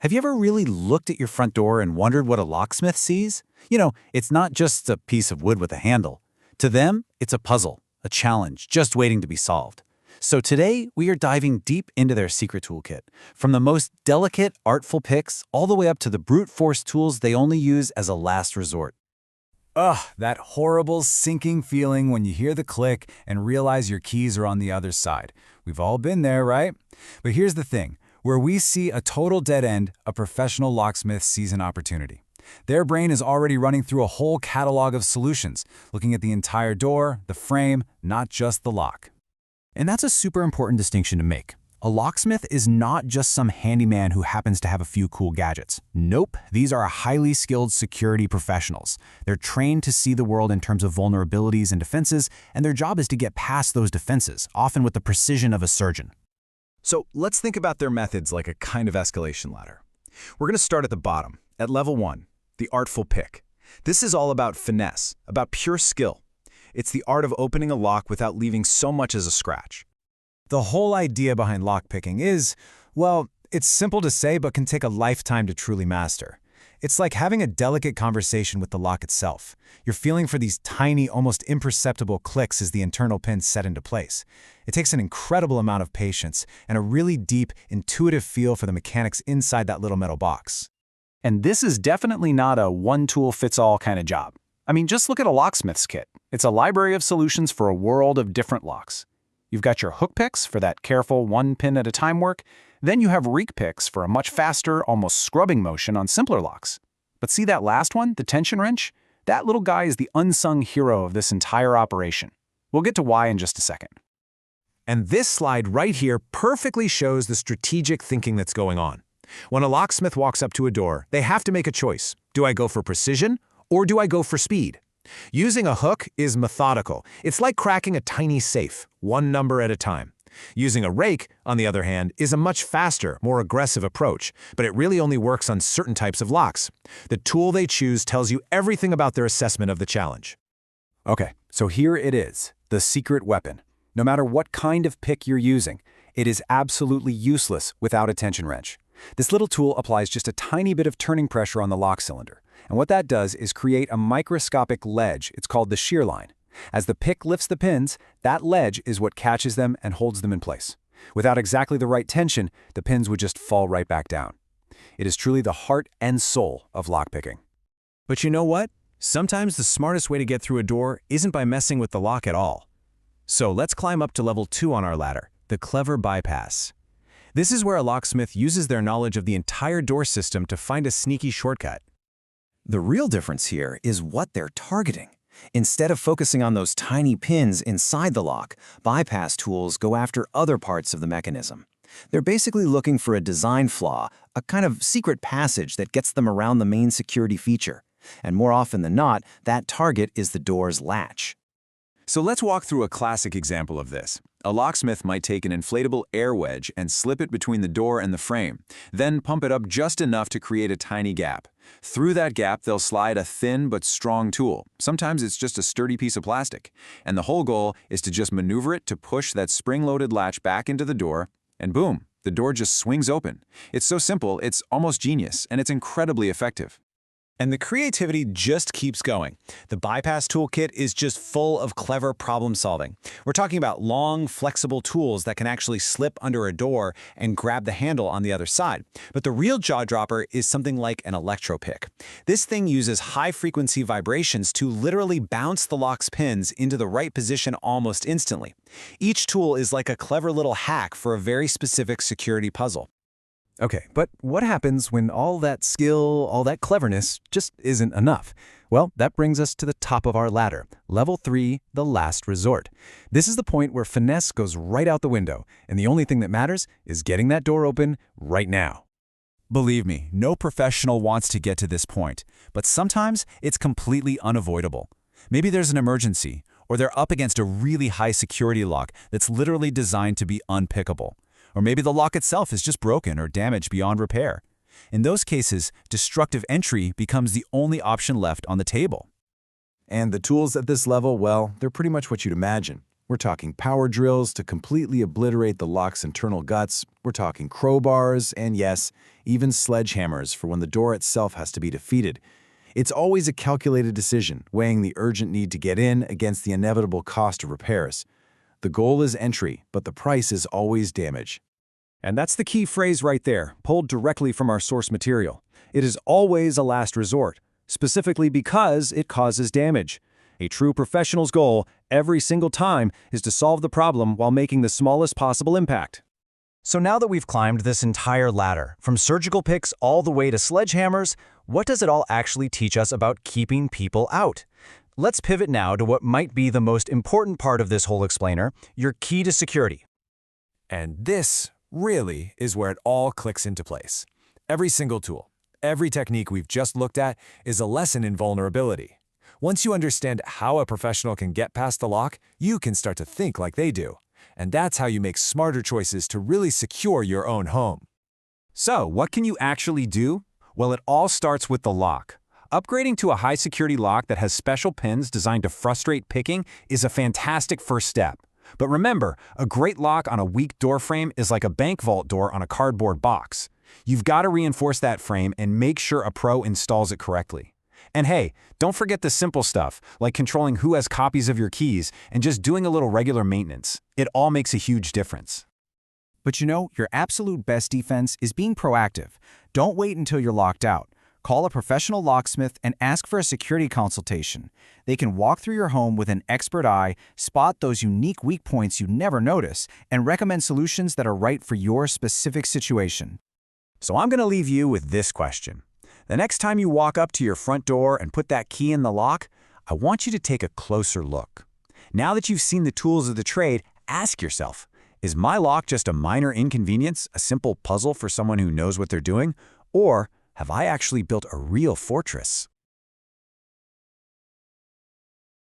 Have you ever really looked at your front door and wondered what a locksmith sees? It's not just a piece of wood with a handle. To them, it's a puzzle, a challenge, just waiting to be solved. So today, we are diving deep into their secret toolkit, from the most delicate, artful picks all the way up to the brute force tools they only use as a last resort. Ugh, that horrible sinking feeling when you hear the click and realize your keys are on the other side. We've all been there, right? But here's the thing. Where we see a total dead end, a professional locksmith sees an opportunity. Their brain is already running through a whole catalog of solutions, looking at the entire door, the frame, not just the lock. And that's a super important distinction to make. A locksmith is not just some handyman who happens to have a few cool gadgets. Nope, these are highly skilled security professionals. They're trained to see the world in terms of vulnerabilities and defenses, and their job is to get past those defenses, often with the precision of a surgeon. So let's think about their methods like a kind of escalation ladder. We're going to start at the bottom, at level 1, the artful pick. This is all about finesse, about pure skill. It's the art of opening a lock without leaving so much as a scratch. The whole idea behind lockpicking is, well, it's simple to say but can take a lifetime to truly master. It's like having a delicate conversation with the lock itself. You're feeling for these tiny, almost imperceptible clicks as the internal pins set into place. It takes an incredible amount of patience and a really deep, intuitive feel for the mechanics inside that little metal box. And this is definitely not a one-tool-fits-all kind of job. I mean, just look at a locksmith's kit. It's a library of solutions for a world of different locks. You've got your hook picks for that careful one-pin-at-a-time work. Then you have reek picks for a much faster, almost scrubbing motion on simpler locks. But see that last one, the tension wrench? That little guy is the unsung hero of this entire operation. We'll get to why in just a second. And this slide right here perfectly shows the strategic thinking that's going on. When a locksmith walks up to a door, they have to make a choice. Do I go for precision or do I go for speed? Using a hook is methodical. It's like cracking a tiny safe, one number at a time. Using a rake, on the other hand, is a much faster, more aggressive approach, but it really only works on certain types of locks. The tool they choose tells you everything about their assessment of the challenge. Okay, so here it is, the secret weapon. No matter what kind of pick you're using, it is absolutely useless without a tension wrench. This little tool applies just a tiny bit of turning pressure on the lock cylinder, and what that does is create a microscopic ledge. It's called the shear line. As the pick lifts the pins, that ledge is what catches them and holds them in place. Without exactly the right tension, the pins would just fall right back down. It is truly the heart and soul of lockpicking. But you know what? Sometimes the smartest way to get through a door isn't by messing with the lock at all. So let's climb up to level 2 on our ladder, the clever bypass. This is where a locksmith uses their knowledge of the entire door system to find a sneaky shortcut. The real difference here is what they're targeting. Instead of focusing on those tiny pins inside the lock, bypass tools go after other parts of the mechanism. They're basically looking for a design flaw, a kind of secret passage that gets them around the main security feature. And more often than not, that target is the door's latch. So let's walk through a classic example of this. A locksmith might take an inflatable air wedge and slip it between the door and the frame, then pump it up just enough to create a tiny gap. Through that gap, they'll slide a thin but strong tool. Sometimes it's just a sturdy piece of plastic. And the whole goal is to just maneuver it to push that spring-loaded latch back into the door, and boom, the door just swings open. It's so simple, it's almost genius, and it's incredibly effective. And the creativity just keeps going. The bypass toolkit is just full of clever problem solving. We're talking about long, flexible tools that can actually slip under a door and grab the handle on the other side. But the real jaw-dropper is something like an electro pick. This thing uses high-frequency vibrations to literally bounce the lock's pins into the right position almost instantly. Each tool is like a clever little hack for a very specific security puzzle. Okay, but what happens when all that skill, all that cleverness just isn't enough? Well, that brings us to the top of our ladder, level 3, the last resort. This is the point where finesse goes right out the window, and the only thing that matters is getting that door open right now. Believe me, no professional wants to get to this point, but sometimes it's completely unavoidable. Maybe there's an emergency, or they're up against a really high security lock that's literally designed to be unpickable. Or maybe the lock itself is just broken or damaged beyond repair. In those cases, destructive entry becomes the only option left on the table. And the tools at this level, well, they're pretty much what you'd imagine. We're talking power drills to completely obliterate the lock's internal guts. We're talking crowbars and, yes, even sledgehammers for when the door itself has to be defeated. It's always a calculated decision, weighing the urgent need to get in against the inevitable cost of repairs. The goal is entry, but the price is always damage. And that's the key phrase right there, pulled directly from our source material. It is always a last resort, specifically because it causes damage. A true professional's goal, every single time, is to solve the problem while making the smallest possible impact. So now that we've climbed this entire ladder, from surgical picks all the way to sledgehammers, what does it all actually teach us about keeping people out? Let's pivot now to what might be the most important part of this whole explainer, your key to security. And this really is where it all clicks into place. Every single tool, every technique we've just looked at is a lesson in vulnerability. Once you understand how a professional can get past the lock, you can start to think like they do. And that's how you make smarter choices to really secure your own home. So, what can you actually do? Well, it all starts with the lock. Upgrading to a high-security lock that has special pins designed to frustrate picking is a fantastic first step. But remember, a great lock on a weak door frame is like a bank vault door on a cardboard box. You've got to reinforce that frame and make sure a pro installs it correctly. And hey, don't forget the simple stuff, like controlling who has copies of your keys and just doing a little regular maintenance. It all makes a huge difference. But you know, your absolute best defense is being proactive. Don't wait until you're locked out. Call a professional locksmith and ask for a security consultation. They can walk through your home with an expert eye, spot those unique weak points you never notice, and recommend solutions that are right for your specific situation. So I'm going to leave you with this question. The next time you walk up to your front door and put that key in the lock, I want you to take a closer look. Now that you've seen the tools of the trade, ask yourself, is my lock just a minor inconvenience, a simple puzzle for someone who knows what they're doing, or have I actually built a real fortress?